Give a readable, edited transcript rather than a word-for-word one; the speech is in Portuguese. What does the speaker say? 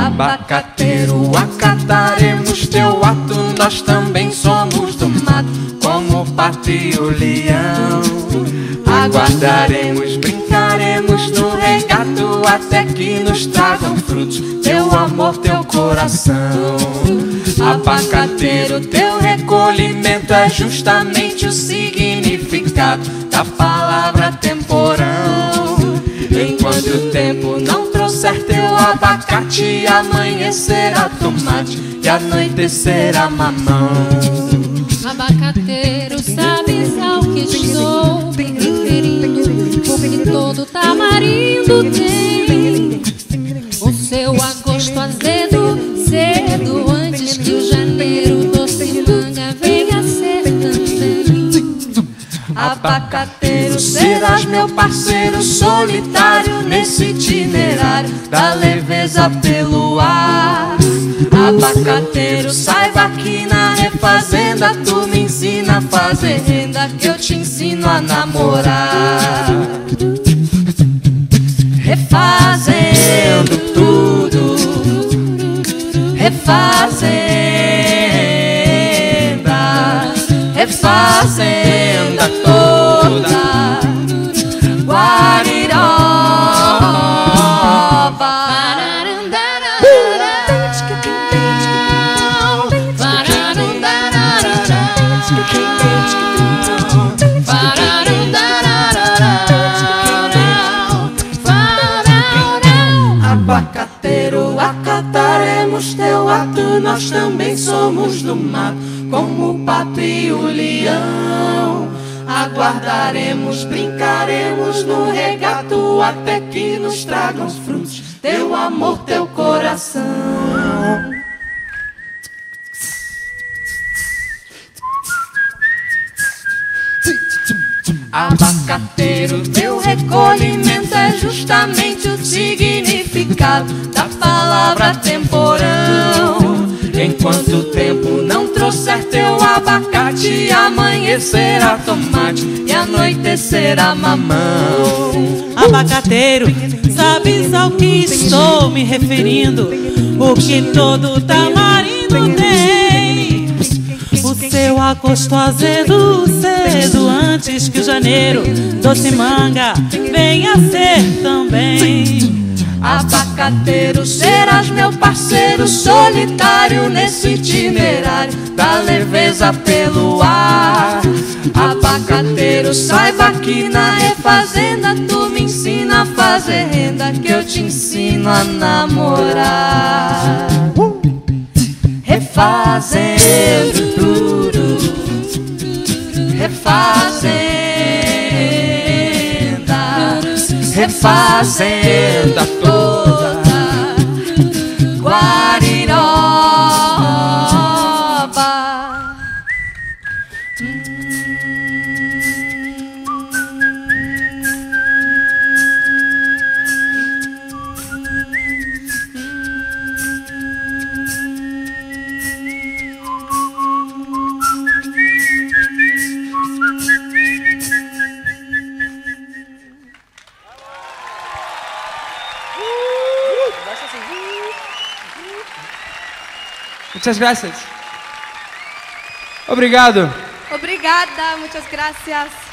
Abacateiro, acataremos teu ato, nós também somos do mato, como o pato e o leão. Aguardaremos, brincaremos no regato, até que nos tragam frutos, teu amor, teu coração. Abacateiro, teu recolhimento é justamente o significado da palavra temporão. Enquanto o tempo não trouxer teu abacate, amanhecerá tomate e anoitecerá mamão. Abacateiro, sabes ao que estou me referindo, porque todo tamarindo tem o seu agosto azedo, cedo, antes que o janeiro doce manga venha a ser também. Abacateiro, serás meu parceiro solitário nesse itinerário da leveza pelo ar. Abacateiro, saiba que na refazenda tu me ensina a fazer renda, que eu te ensino a namorar. Refazendo tudo, refazenda, refazenda toda, Guariroba. Abacateiro, acataremos teu ato, nós também somos do mato, como o pato e o leão. Aguardaremos, brincaremos no regato, até que nos tragam os frutos, teu amor, teu coração. Abacateiro, teu recolhimento é justamente o significado da palavra temporão. Enquanto o tempo não trouxer teu abacate, amanhecerá tomate e anoitecerá mamão. Abacateiro, sabes ao que estou me referindo, porque todo tamarindo tem o seu agosto azedo, cedo, antes que o janeiro doce manga venha a ser também. Abacateiro, serás meu parceiro solitário nesse itinerário da leveza pelo ar. Abacateiro, saiba que na refazenda tu me ensina a fazer renda, que eu te ensino a namorar. Refazendo tudo, refazenda, refazenda toda, Guariroba. Muchas gracias. Obrigado. Obrigada, muchas gracias.